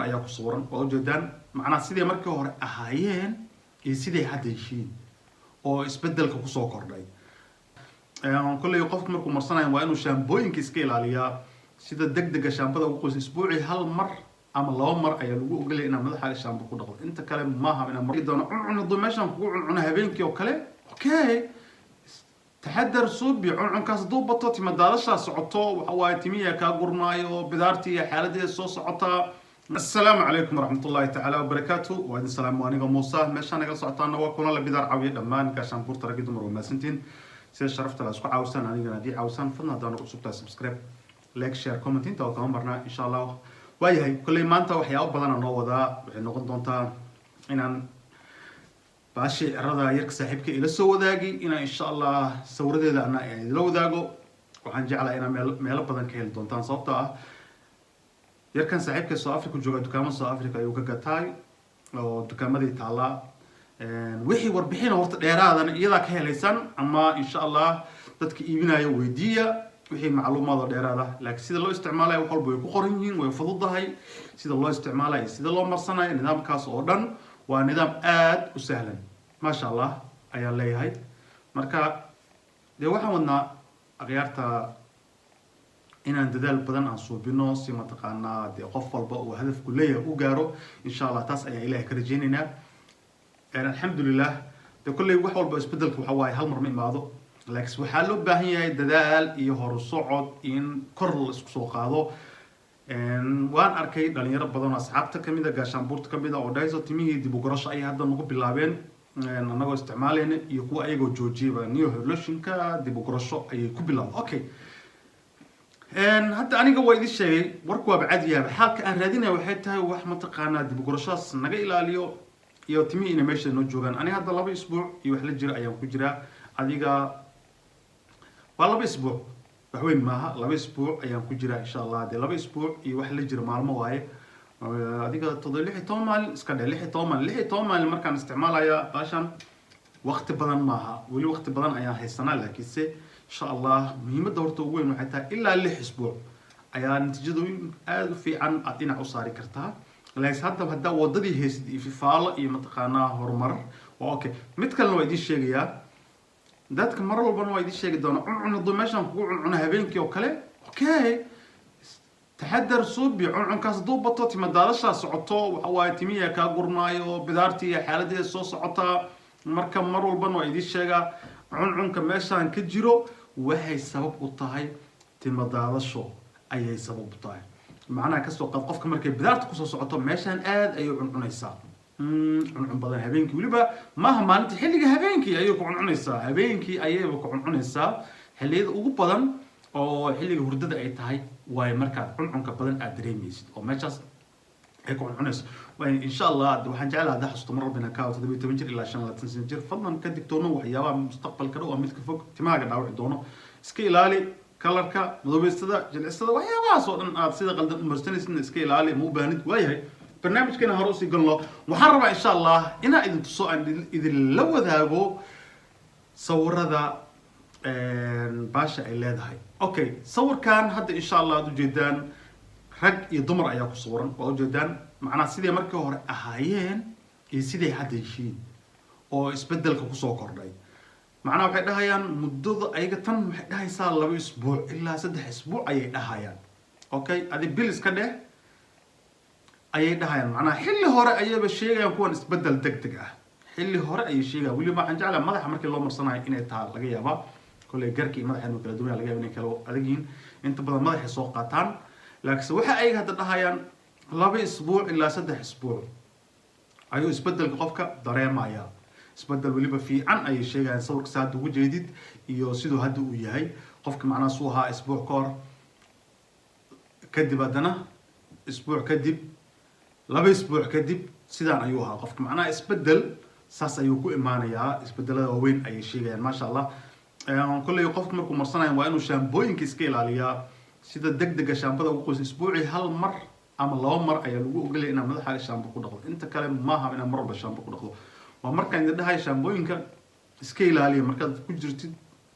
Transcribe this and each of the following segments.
ayaa ku sawiran oo ujeedaan macnaha sidii markii hore ahaayeen iyo sidii hadda yihiin oo isbedelka kusoo kordhay kulley qofku markuu marsanayo waa inuu shaambooyinka iska ilaaliyaa sida degdega shaambada ugu qoys isbuuci hal mar ama laba mar ayaa lagu ogolaya inaad madaxaaga shaambo ku dhaqdo inta kale maaha inaad mar doono cuncun hadduu meeshaan kugu cuncuna habeenkii oo kale okay taxadar suubi cuncunkaas hadduu bato tima daadashaa socoto waxa waaye timiya kaa gurnaayo bidaartii iyo xaaladeeda soo socotaa السلام عليكم ورحمة الله تعالى وبركاته وعليكم السلام وأنا موسى مشان نقل صعطانا وكنا لبدار عوية دمان كاشان بورت رقيد مرو ماسنتين سير شرفت لاسكو عاوسان أنا نادي عاوسان فلنا دانا قصوبتا سبسكرايب لايك شير كومنتين تاو كمان برنا إن شاء الله وهي كل ما أنت وحياة بدنا نوضا نقول دونتا إن باشي رضا يرك صاحبك إلى سو ذاقي إن شاء الله سورة ذا أنا يعني لو ذاقو وحنجعل إنا ميلا بدن كهل دونتان صوبتا yarkan saaxiibka South Africa jooga dukaamada South Africa ayuu ka gatay oo dukaamadii taala wixii warbixin horta dheeraadana iyada ka helaysan ama insha Allah dadka iibinaya weydiiya wixii macluumaad dheeraada laakiin sida loo isticmaalayo wax walba way ku qoran yihiin way fududahay sida loo isticmaalayo sida loo marsanayo nidaamkaas oo dhan waa nidaam aad u sahlan ma sha Allah ayaa leeyahay marka waxaan wadnaa aqyaarta inaan dadaal badan aan suubino si mataqaanaa qof walba oo hadafku leeyahay u gaaro insha Allah taas ayaa Ilaahay ka rajaynaynaa alxamdulillah kulli wax walba isbedelku waxa waaye hal mar ma imaado laakiin waxa loo baahan yahay dadaal iyo hor socod in kor la isku soo qaado waan arkay dhalinyaro badan oo asxaabta kamid ah gaashaanbuurta kamid ah oo dhayso timihii dib u gurasho ay hadda nagu bilaabeen anagoo isticmaalayna iyo kuwa ayagoo joojiyay new evolutionka dib u gurasho ayay ku bilaabeen okay hadda aniga waa idin sheegay warku waa bacad yahay xalka aan raadinay waxay tahay wax mataqaanaa dib u gurashaas naga ilaaliyo iyo timi ina meesha noo joogan aniga hadda 2 isbuuc iyo wax la jira ayaan ku jiraa adiga waa 2 isbuuc wax weyn maaha 2 isbuuc ayaan ku jiraa insha Allah hadda 2 isbuuc iyo wax la jira maalmo waaye adiga 16 maalin iska dhe 16 maalin markaan isticmaalaya baashan waqti badan maaha wali waqti badan ayaan haysanaa laakiinse إن شاء الله مهمة دورته وين وحتى إلا اللي أسبوع أيان تجدون ألف في عن أعطينا عصاري كرتها ليس هذا هذا وضدي هيس في فعل يمتقنا هرمر وأوكي متكلم ويدي الشيء يا ذاتك مرة وبنا ويدي الشيء دون عن الضماشة عن هبين كي وكله أوكي تحدر صوبي عن كاس ضو بطاطي مدارسة صعطة وحواتمية كقرنايو بدارتي حالتي الصوص عطا مركب مرة وبنا ويدي الشيء عنك meeshaan ka jiro waxay sabab u tahay timadaadasho ayay sabab u tahay macnaha ka soo qad qofka markay bidaarta ku soo socoto meeshaan aad ay u cunaysaa cuncun badan habeenkii waliba maaha maalintii xilliga habeenkii ayay ku cunaysaa habeenkii ayay ku cunaysaa xilliyada ugu badan oo xilliga hurdada ay tahay way markaad cuncunka badan aad dareemaysid oo meeshaas ay ku cunayso وإن شاء الله waxaan jeclahay hada xusto mar rabbina ka 17 jir ilaa 25 jir fadlan ka digtoono waxyaabaha mustaqbalka oo midka fog timaaga dhaawici doono iska ilaali kalarka madoobeysta jilcisada waxyaabahaas oo dhan aad sida qaldan u marsanaysid iska ilaali ma u baahnid waayahay barnaamijkeena hore u sii galno waxaan rabaa insha Allah ina idin tuso aan idin la wadaago sawirada baasha ay leedahay okay sawirkan hadda insha Allah aad u jeedaan rag iyo dumar ayaa ku sawiran oo ujeedaan macnaha sidii markii hore ahaayeen iyo sidii hadda yihiin oo isbedelka kusoo kordhay macnaha waxay dhahayaan muddada ayaga tan waxay dhahaysaa 2 isbuuc ilaa 3 isbuuc ayay dhahayaan okay adi bil iska dheh ayay dhahayaan macnaha xilli hore ayayba sheegayaan kuwan isbedel degdeg ah xilli hore ayay sheegayaan wali waxaan jeclahay madaxa markii loo marsanayo inay tahay laga yaabaa kulay garkii madaxa kala duwan laga yaabaa inay kala adagyiin inta badan madaxa soo qaataan laakiin waxa ay hadda dhahayaan 2 isbuuc ilaa 3 isbuuc ayuu isbedelka qofka dareemaya isbedel waliba fiican ay sheegayaan sawirka saad ugu jeedid iyo sidoo hadda uu yahay qofka macnaha soo ahaa isbuuc koor kadib hadana isbuuc kadib 2 isbuuc kadib sidaan ayuu ahaa qofka macnaha isbedel saas ayuu ku imaanayaa isbedelada weyn ay sheegayaan ma sha Allah kulli qofka markuu marsanayo waa inuu shaambooyinka iska ilaaliyaa sida degdega shaambada ugu qoys isbuuci hal mar ama 2 mar ayaa lagu ogolay inaad madaxaaga shaambo ku dhaqdo inta kale maaha inaad mar walba shaambo ku dhaqdo waa markaan idin dhahay shaambooyinka iska ilaaliya markaad ku jirtid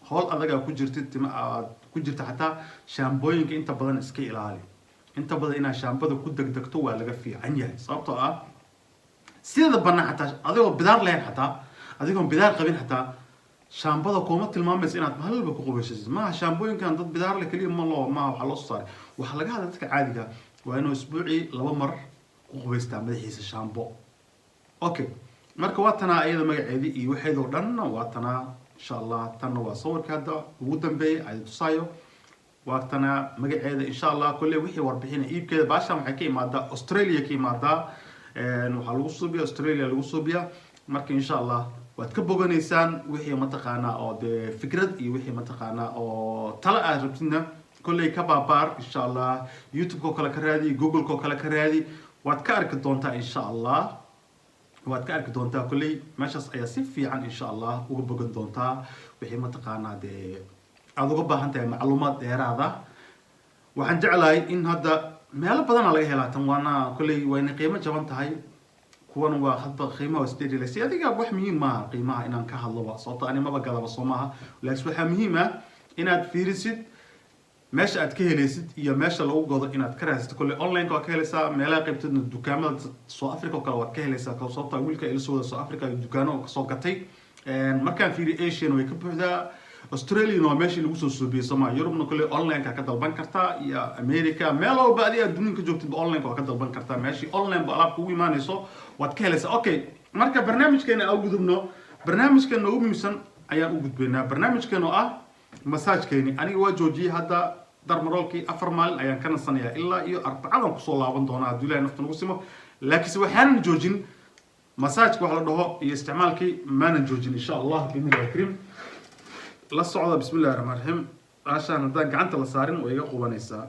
howl adaga ku jirtid tima aad ku jirta xataa shaambooyinka inta badan iska ilaali inta badan inaad shaambada ku degdegto waa laga fiican yahay sababtoo ah sida banaan xataa adigoo bidaar lahayn xataa adigoon bidaar qabin xataa shaambada kuma tilmaamaysa inaad halba ku qubaysasid maaha shaambooyinkan dad bidaar le keliya maaha waxaa loo soo saaray waxaa laga hadla dadka caadiga waa inuu isbuucii 2 mar ku qubaystaa madaxiisa shaambo okay marka waa tanaa iyada magaceedii iyo waxeedoo dhan waa tanaa insha allah tanna waa sawirka hadda ugu dambeeyay ay tusaayo waa tanaa magaceeda insha allah kulle wixii warbixina iibkeeda baashan waxay ka imaadaa Australia ka imaadaa waxaa lagu suubiyaa Australia lagu suubiyaa marka insha allah waad ka boganaysaan wixii mataqaanaa oo de fikrad iyo wixii mataqaanaa oo tala aad rabtidna kulley ka baabaar insha allah YouTube ko kale ka raadi Google ko kale ka raadi waad ka arki doontaa insha allah waad ka arki doontaa kulley meeshaas ayaa si fiican insha allah uga bogan doontaa wixii mataqaanaa de aad uga baahan tahay macluumaad dheeraad ah waxaan jeclahay in hadda meelo badan laga helaa tan waana kulley wayna qiimo jaban tahay kuwan waa hadba qiimaha isdheeri leh si adiga wax muhiim ah qiimaha inaan ka hadlo sababtoo ani maba galaba Soomaha laakiin waxa muhiim ah inaad fiirisid meesha aad ka helaysid iyo meesha lagu godo inaad ka raadsato kulley online ka helaysaa meelaha qaybtooda dukaamada South Africa kale waad ka helaysaa sababtoo wiilka ila soo South Africa dukaano ka soo gatay markaan fiiri Asian way ka buuxdaa Australia no meeshii lagu soo suubiyay Soomaaliya Yurubna kulley online ka dalban kartaa iyo America meel walba adiga adduunka joogtid online ka dalban kartaa meeshii online ba alaab kugu imaanayso waad ka helaysaa okay marka barnaamijkeena aan gudubno barnaamijkeena ugu muhiimsan ayaan u gudbaynaa barnaamijkeena ah massage-keeni aniga waa joojiyay hadda darmarolkii 4 maalin ayaan ka nasanayaa ilaa iyo Arbacadan ku soo laaban doonaa haddii Ilaahay nafta nagu simo laakiin waxaan joojin massage-ka wax la dhaho iyo isticmaalkii maanan joojin insha Allah billahi karim la socda bismillaahir rahmaanir rahiim aashaan hadaan gacanta la saarin way iga qubanaysaa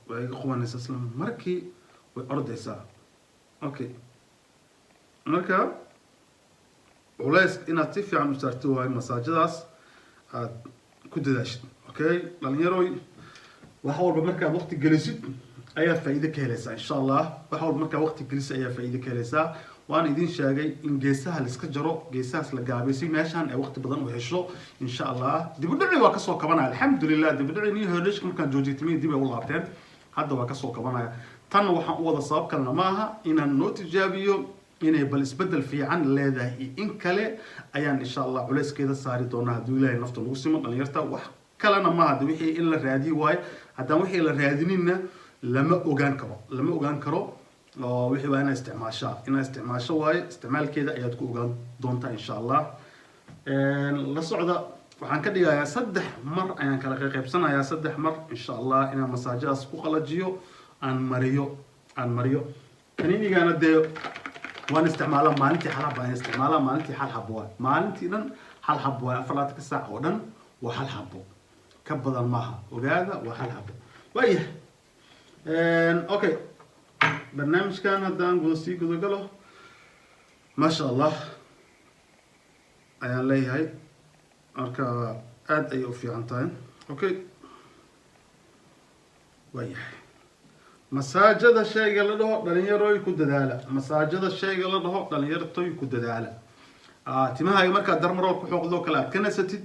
way iga qubanaysaa isla markii way ordaysaa okay marka culays inaad si fiican u saarto waa masaajadaas aad ku dadaashid okay dhalinyarooy wax walba markaad waqti gelisid ayaa faa'iido ka helaysaa insha Allah wax walba markaad waqti gelisid ayaa faa'iido ka helaysaa waan idin sheegay in geesaha la iska jaro geesahaas la gaabeysay meeshan ay waqti badan u hesho insha Allah dib u dhici waa ka soo kabanaya alxamdulillah dib u dhici hordhishka markaan joojitay dib ay u laabteen hadda waa ka soo kabanaya tan waxaan u wada sabab kalena maaha inaan noo tijaabiyo inay bal isbedel fiican leedahay in kale ayaan insha Allah culeyskeeda saari doonaa haddii Ilaahay nafta lagu simo dhalinyarta wax kalena maaha wixii in la raadiyo waay haddaan wixii la raadinina lama ogaan karo oo wixii waa inaad isticmaasho waaye isticmaalkeeda ayaad ku ogaan doontaa insha Allah la socda waxaan ka dhigayaa 3 mar ayaan kala qaybsanayaa 3 mar insha Allah inaan masaajadaas ku qalajiyo aan mariyo kaniinigana de waan isticmaalaa maalintii hal xabo isticmaalaa maalintii hal xabo maalintii dhan hal xabo 24 saac oo dhan waa hal xabo ka badan maaha ogaada waa hal xabo waayahay okay barnaamijkan haddaan sii guda galo maasha Allah ayaan leeyahay marka aad ayay u fiican tahay okay waayahay masaajada shayga la dhaho dhalinyarooy ku dadaala masaajada shayga la dhaho dhalinyartooy ku dadaala timaha marka darmarol ku xoqdo kala aad ka nasatid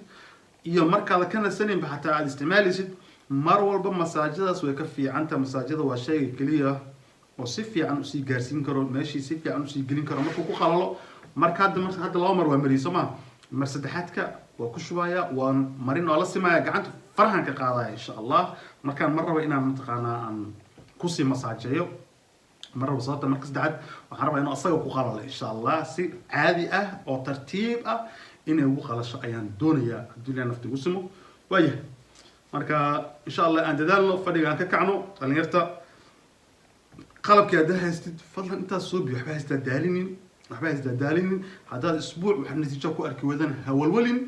iyo marka ka nasanin ba xataa aad isticmaalisid mar walba masaajadaas way ka fiican tahay masaajada waa shayga kaliya oo si fiican u sii gaarsiin karo meeshii si fiican u sii gelin karo markuu ku qalalo marka hadda 2 mar waa mariso ma mar saddexaadka waa ku shubaya waan marin oo la simaya gacanta farahan ka qaadaya insha Allah markaan mar raba inaan mataqaanaa aan ku sii masaajeeyo mar raba sababta marka saddexaad waxaan rabaa inuu asaga ku qalalo insha Allah si caadi ah oo tartiib ah inay ugu qalasho ayaan doonayaa haddii Ilaahay nafta ugu simo waayahay marka insha Allah aan dadaalno fadhiga aan ka kacno dhalinyarta qalabkii aad haystid fadlan intaas soo biyo waxba haysta daalinin haddaad isbuuc wax natiijo ku arki wadan hawalwalin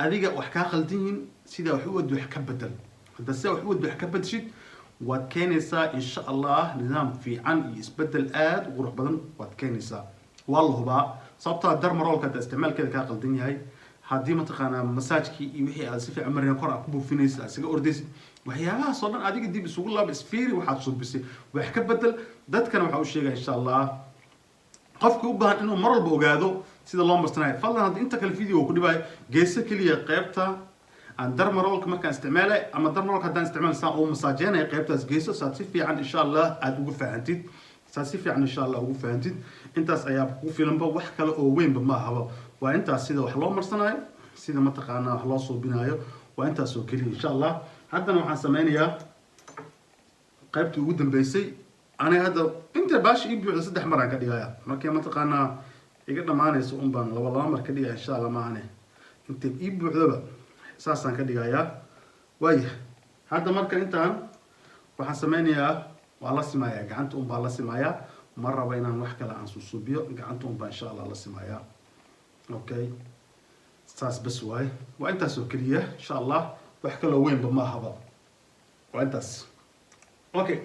adiga wax ka qaldan sida wax u wad wax ka bedel hadda se wax u wad wax ka bedshid waad keenaysaa insha Allah nidaam fiican iyo isbedel aad u qurux badan waad keenaysaa والله sababta darmarolka isticmaalkeeda ka qaldan yahay hadii ma taqaana masaajki iyo wixii aad si fiican marina kor ku buufinaysa asiga ordaysid waxyaabaha soo dhan adiga dib isugu laab isfiiri waxaad subisay wax ka bedel dadkana waxa uu sheegay insha Allah qofku u baahan inuu mar walba ogaado sida loo marsanayo fadlan hadii inta kale video ku dhibay geeso kaliya qaybta aan dermarolka markaan isticmaalay ama dermarolka haddaan isticmaal saan ugu masaajeynaya qaybtaas geyso saad si fiican insha allah aada ugu fahantid saad si fiican insha allah ugu fahantid intaas ayaa ku filanba wax kale oo weynba ma ahaba waa intaas sida wax loo marsanayo sida mataqaanaa wax loo suubinayo waa intaas oo keliya insha allah haddana waxaan sameynayaa qaybtii ugu dambeysay aniga hadda inta baash ii buuxda 3 mar aan ka dhigaya markii mataqaanaa iga dhamaanayso un baan laba mar ka dhigaya insha allah maahane inta ii buuxdaba saasaan ka dhigayaa waaya hadda marka intaan waxaan sameynayaa waa la simayaa gacanta un baa la simayaa ma rabo inaan wax kale aan suubiyo gacanta un baa insha allah la simayaa okay saas bas waay waa intaas oo keliya insha allah wax kale weynba ma ahaba waa intaas okay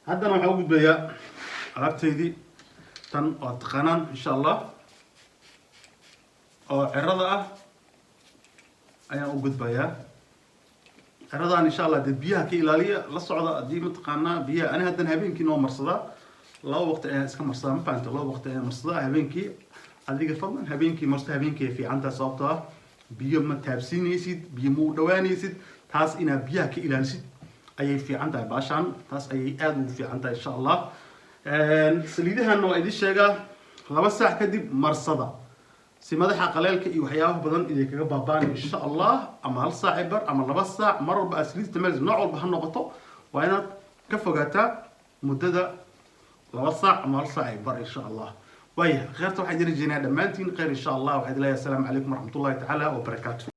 haddana waxaan u gudbayaa alaabteydii tan oo taqaanaan insha allah oo cirada ah ayaan u gudbayaa ciradaan insha allah dee biyaha ka ilaaliya la socda haddii mataqaanaa biyaha ani haddana habeenkii noo marsadaa 2 waqti ayaan iska marsadaa ma fahamta 2 waqti ayaan marsadaa habeenkii adiga fadlan habeenkii marsta habeenkii ay fiicantaa sababtoo ah biyo ma taabsiinaysid biyo ma u dhawaanaysid taas inaad biyaha ka ilaalisid ayay fiican tahay baashaan taas ayay aada ugu fiican tahay insha allah saliidahan waa idin sheegaa 2 saac kadib marsada si madaxa qaleelka iyo waxyaabo badan idin kaga baabaan insha allah ama 1 saac bar ama 2 saac mar walba asliid tamaz nooc walba ha noqoto waa inaad ka fogaataa muddada 2 saac ama 1 saac bar insha allah waaya khayrta waxaan idin rajeynayaa dhammaantiin khayr insha allah waxaan idin leeyahay assalaamu calaykum waraxmatullaahi tacaala wabarakaatuh